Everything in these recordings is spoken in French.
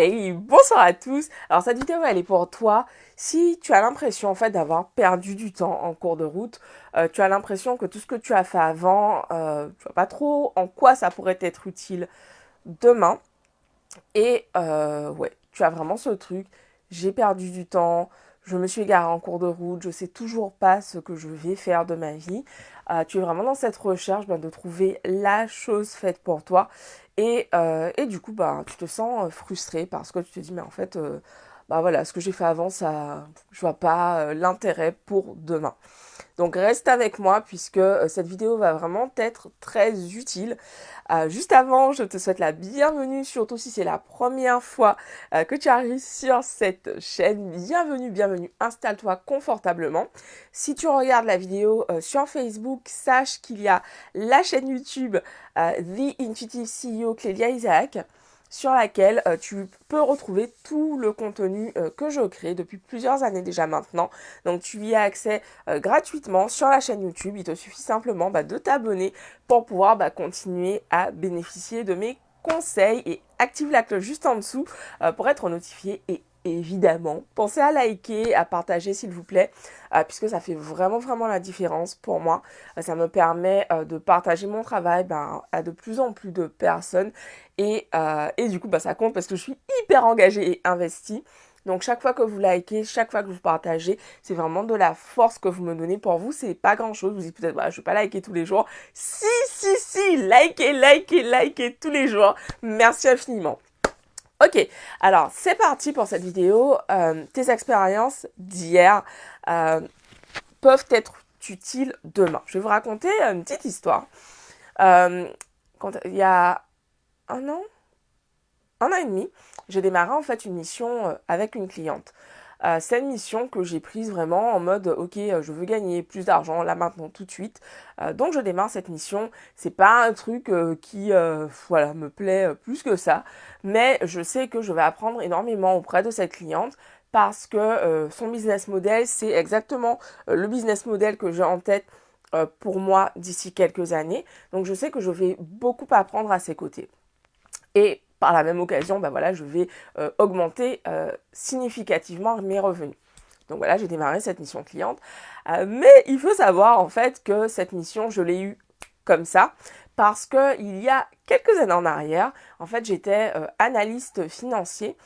Hey, bonsoir à tous. Alors cette vidéo elle est pour toi si tu as l'impression en fait d'avoir perdu du temps en cours de route, tu as l'impression que tout ce que tu as fait avant, tu vois pas trop en quoi ça pourrait être utile demain. Et ouais, tu as vraiment ce truc, j'ai perdu du temps, je me suis égarée en cours de route, je sais toujours pas ce que je vais faire de ma vie. Tu es vraiment dans cette recherche de trouver la chose faite pour toi. Et du coup, tu te sens frustré parce que tu te dis, mais en fait, voilà, ce que j'ai fait avant, ça, je vois pas l'intérêt pour demain. Donc reste avec moi puisque cette vidéo va vraiment être très utile. Juste avant, je te souhaite la bienvenue, surtout si c'est la première fois que tu arrives sur cette chaîne. Bienvenue, bienvenue, installe-toi confortablement. Si tu regardes la vidéo sur Facebook, sache qu'il y a la chaîne YouTube The Intuitive CEO Clélia Isaac, sur laquelle tu peux retrouver tout le contenu que je crée depuis plusieurs années déjà maintenant. Donc tu y as accès gratuitement sur la chaîne YouTube. Il te suffit simplement de t'abonner pour pouvoir continuer à bénéficier de mes conseils et active la cloche juste en dessous pour être notifié et évidemment, pensez à liker, à partager s'il vous plaît, puisque ça fait vraiment vraiment la différence pour moi. Ça me permet de partager mon travail à de plus en plus de personnes et du coup ça compte parce que je suis hyper engagée et investie. Donc chaque fois que vous likez, chaque fois que vous partagez, c'est vraiment de la force que vous me donnez. Pour vous, c'est pas grand chose. Vous dites peut-être, je vais pas liker tous les jours. Si, likez, likez, likez tous les jours. Merci infiniment. Ok, alors c'est parti pour cette vidéo. Tes expériences d'hier euh, peuvent être utiles demain. Je vais vous raconter une petite histoire. Euh, il y a un an, un an et demi, j'ai démarré en fait une mission avec une cliente. C'est une mission que j'ai prise vraiment en mode ok, je veux gagner plus d'argent là maintenant tout de suite. Donc je démarre cette mission. C'est pas un truc qui voilà me plaît plus que ça, mais je sais que je vais apprendre énormément auprès de cette cliente parce que son business model c'est exactement le business model que j'ai en tête pour moi d'ici quelques années. Donc je sais que je vais beaucoup apprendre à ses côtés. Et par la même occasion, voilà, je vais augmenter significativement mes revenus. Donc voilà, j'ai démarré cette mission cliente. Mais il faut savoir en fait que cette mission, je l'ai eue comme ça parce que il y a quelques années en arrière, en fait, j'étais analyste financier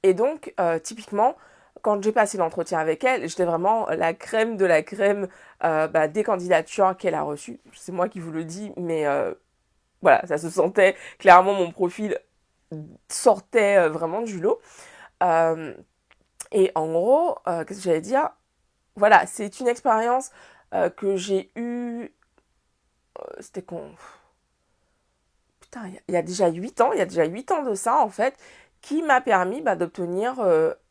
et donc typiquement quand j'ai passé l'entretien avec elle, j'étais vraiment la crème de la crème des candidatures qu'elle a reçues. C'est moi qui vous le dis, mais voilà, ça se sentait clairement mon profil sortait vraiment du lot. Euh, et en gros, qu'est-ce que j'allais dire? Voilà, c'est une expérience que j'ai eue. C'était con. Putain, il y a déjà 8 ans, il y a déjà 8 ans de ça en fait, qui m'a permis d'obtenir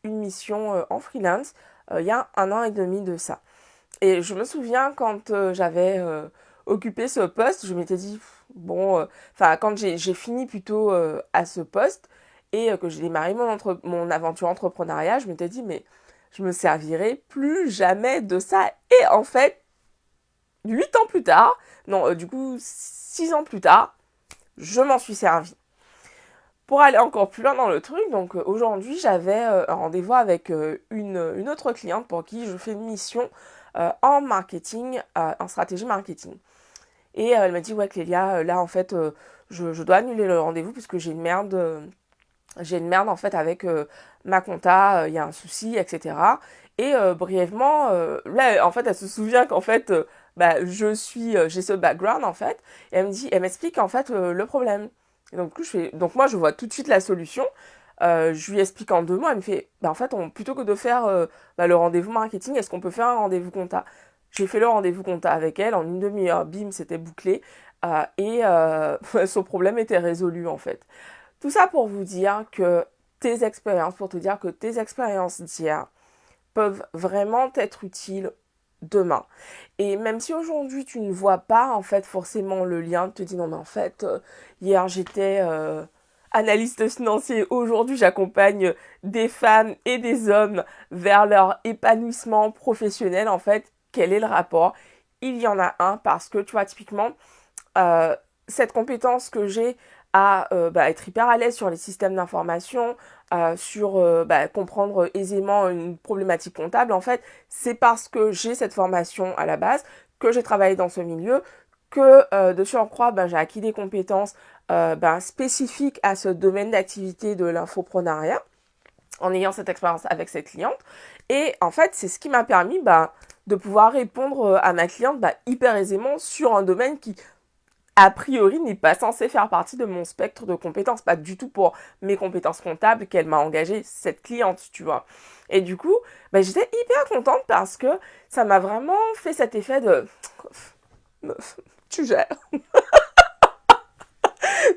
une mission en freelance il y a un an et demi de ça. Et je me souviens quand j'avais occupé ce poste, je m'étais dit, bon, quand j'ai fini plutôt à ce poste et que j'ai démarré mon aventure entrepreneuriat, je m'étais dit, mais je me servirai plus jamais de ça. Et en fait, 8 ans plus tard, non, du coup, 6 ans plus tard, je m'en suis servi. Pour aller encore plus loin dans le truc, donc aujourd'hui j'avais un rendez-vous avec une autre cliente pour qui je fais une mission en marketing, en stratégie marketing. Et elle m'a dit, ouais Clélia, là en fait je dois annuler le rendez-vous puisque j'ai une merde en fait avec ma compta, il y a un souci, etc. Et brièvement, là en fait elle se souvient qu'en fait j'ai ce background en fait. Et elle m'explique en fait le problème. Et donc moi je vois tout de suite la solution. Je lui explique en 2 mots, elle me fait, en fait plutôt que de faire le rendez-vous marketing, est-ce qu'on peut faire un rendez-vous compta? J'ai fait le rendez-vous compta avec elle, en une demi-heure, bim, c'était bouclé. Et son problème était résolu en fait. Tout ça pour vous dire que pour te dire que tes expériences d'hier peuvent vraiment être utiles demain. Et même si aujourd'hui tu ne vois pas en fait forcément le lien, tu te dis non mais en fait hier j'étais analyste financier, aujourd'hui j'accompagne des femmes et des hommes vers leur épanouissement professionnel en fait, quel est le rapport? Il y en a un parce que tu vois typiquement euh, cette compétence que j'ai à être hyper à l'aise sur les systèmes d'information, sur comprendre aisément une problématique comptable, en fait, c'est parce que j'ai cette formation à la base, que j'ai travaillé dans ce milieu, que de surcroît, j'ai acquis des compétences spécifiques à ce domaine d'activité de l'infoprenariat en ayant cette expérience avec cette cliente. Et en fait, c'est ce qui m'a permis de pouvoir répondre à ma cliente hyper aisément sur un domaine qui, a priori, n'est pas censé faire partie de mon spectre de compétences. Pas du tout pour mes compétences comptables qu'elle m'a engagé cette cliente, tu vois. Et du coup, j'étais hyper contente parce que ça m'a vraiment fait cet effet de... Meuf, tu gères.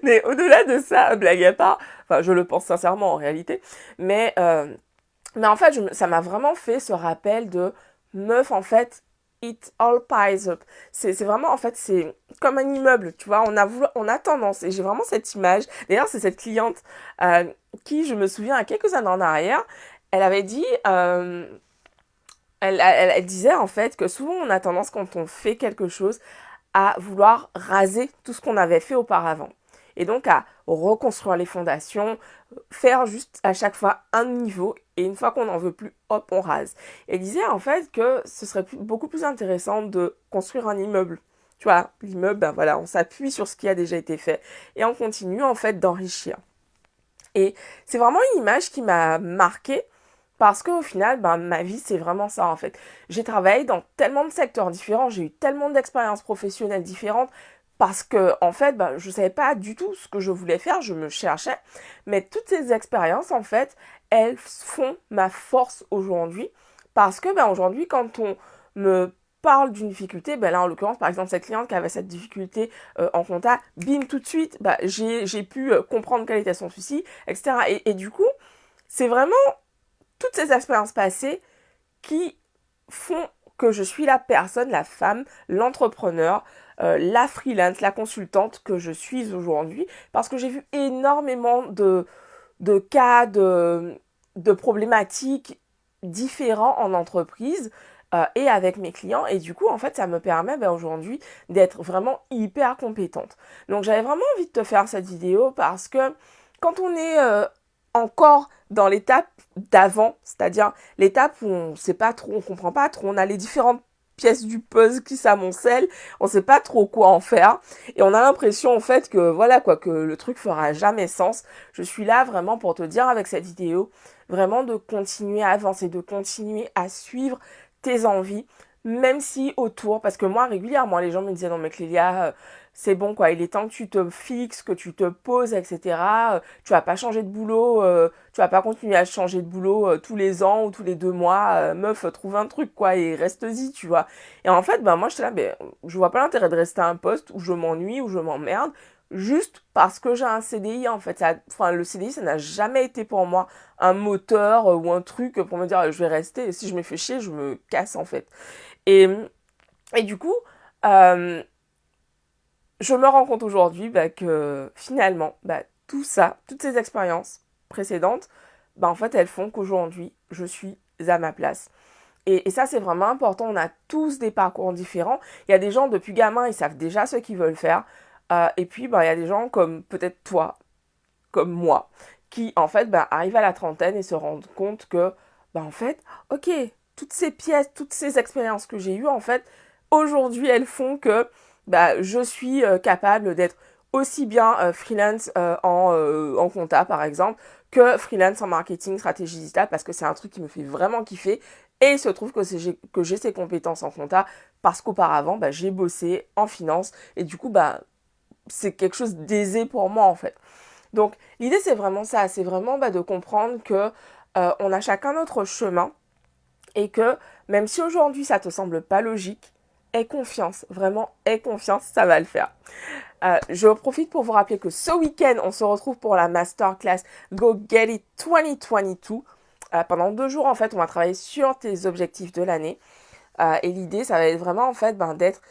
Mais au-delà de ça, blague à part, enfin je le pense sincèrement en réalité, mais en fait ça m'a vraiment fait ce rappel de meuf en fait, it all piles up. C'est vraiment en fait c'est comme un immeuble, tu vois, on a tendance, et j'ai vraiment cette image, d'ailleurs c'est cette cliente qui je me souviens à quelques années en arrière, elle avait dit... elle disait en fait que souvent on a tendance quand on fait quelque chose à vouloir raser tout ce qu'on avait fait auparavant. Et donc à reconstruire les fondations, faire juste à chaque fois un niveau, et une fois qu'on n'en veut plus, hop, on rase. Et elle disait en fait que ce serait beaucoup plus intéressant de construire un immeuble. Tu vois, l'immeuble, voilà, on s'appuie sur ce qui a déjà été fait et on continue en fait d'enrichir. Et c'est vraiment une image qui m'a marquée parce qu'au final, ma vie, c'est vraiment ça, en fait. J'ai travaillé dans tellement de secteurs différents, j'ai eu tellement d'expériences professionnelles différentes, parce que, en fait, je ne savais pas du tout ce que je voulais faire, je me cherchais. Mais toutes ces expériences, en fait, elles font ma force aujourd'hui. Parce que, aujourd'hui, quand on me parle d'une difficulté, là, en l'occurrence, par exemple, cette cliente qui avait cette difficulté en compta, bim, tout de suite, j'ai pu comprendre quel était son souci, etc. Et du coup, c'est vraiment toutes ces expériences passées qui font que je suis la personne, la femme, l'entrepreneur, la freelance, la consultante que je suis aujourd'hui, parce que j'ai vu énormément de cas, de problématiques différents en entreprise et avec mes clients, et du coup en fait ça me permet aujourd'hui d'être vraiment hyper compétente. Donc j'avais vraiment envie de te faire cette vidéo parce que quand on est encore dans l'étape d'avant, c'est-à-dire l'étape où on sait pas trop, on comprend pas trop, on a les différentes pièces du puzzle qui s'amoncellent, on sait pas trop quoi en faire, et on a l'impression en fait que voilà quoi, que le truc fera jamais sens. Je suis là vraiment pour te dire avec cette vidéo, vraiment de continuer à avancer, de continuer à suivre tes envies, même si autour, parce que moi régulièrement les gens me disaient non mais Clélia, c'est bon quoi, il est temps que tu te fixes, que tu te poses, etc. Tu vas pas changer de boulot, tu vas pas continuer à changer de boulot tous les ans ou tous les 2 mois, meuf, trouve un truc quoi et reste-y, tu vois. Et en fait, moi j'étais là, je vois pas l'intérêt de rester à un poste où je m'ennuie, où je m'emmerde, juste parce que j'ai un CDI en fait. Le CDI, ça n'a jamais été pour moi un moteur ou un truc pour me dire je vais rester, et si je me fais chier, je me casse en fait. Et, et du coup, je me rends compte aujourd'hui que finalement, tout ça, toutes ces expériences précédentes, en fait, elles font qu'aujourd'hui, je suis à ma place. Et ça, c'est vraiment important. On a tous des parcours différents. Il y a des gens, depuis gamin, ils savent déjà ce qu'ils veulent faire. Et puis, il y a des gens comme peut-être toi, comme moi, qui, en fait, arrivent à la trentaine et se rendent compte que, en fait, ok, toutes ces pièces, toutes ces expériences que j'ai eues, en fait, aujourd'hui, elles font que je suis capable d'être aussi bien freelance en compta, par exemple, que freelance en marketing, stratégie digitale, parce que c'est un truc qui me fait vraiment kiffer. Et il se trouve que j'ai ces compétences en compta parce qu'auparavant, j'ai bossé en finance. Et du coup, c'est quelque chose d'aisé pour moi, en fait. Donc, l'idée, c'est vraiment ça. C'est vraiment de comprendre que on a chacun notre chemin et que même si aujourd'hui, ça te semble pas logique, aie confiance. Vraiment, aie confiance, ça va le faire. Je profite pour vous rappeler que ce week-end, on se retrouve pour la masterclass Go Get It 2022. Pendant 2 jours, en fait, on va travailler sur tes objectifs de l'année. Et l'idée, ça va être vraiment, en fait, d'être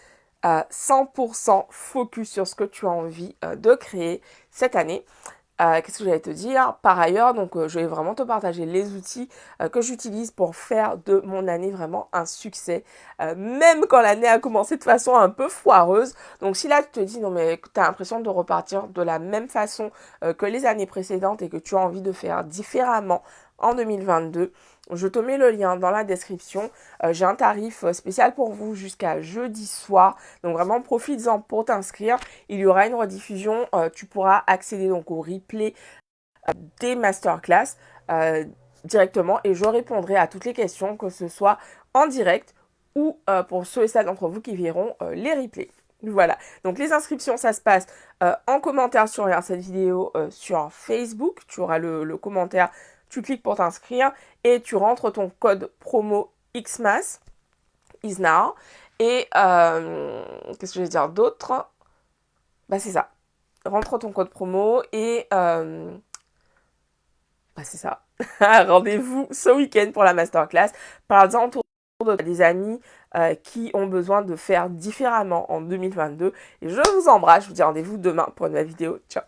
100% focus sur ce que tu as envie de créer cette année. Qu'est-ce que j'allais te dire? Par ailleurs, donc je vais vraiment te partager les outils que j'utilise pour faire de mon année vraiment un succès, même quand l'année a commencé de façon un peu foireuse. Donc si là tu te dis non mais tu as l'impression de repartir de la même façon que les années précédentes et que tu as envie de faire différemment en 2022, je te mets le lien dans la description. J'ai un tarif spécial pour vous jusqu'à jeudi soir. Donc vraiment, profites-en pour t'inscrire. Il y aura une rediffusion. Tu pourras accéder donc au replay des masterclass directement et je répondrai à toutes les questions, que ce soit en direct ou pour ceux et celles d'entre vous qui verront les replays. Voilà, donc les inscriptions, ça se passe en commentaire sur cette vidéo sur Facebook. Tu auras le commentaire, tu cliques pour t'inscrire et tu rentres ton code promo XMAS, ISNAR. Et qu'est-ce que je vais dire d'autre? Bah c'est ça, rentre ton code promo et bah c'est ça. Rendez-vous ce week-end pour la masterclass. Parlez-en autour de des amis qui ont besoin de faire différemment en 2022. Et je vous embrasse. Je vous dis rendez-vous demain pour une nouvelle vidéo. Ciao.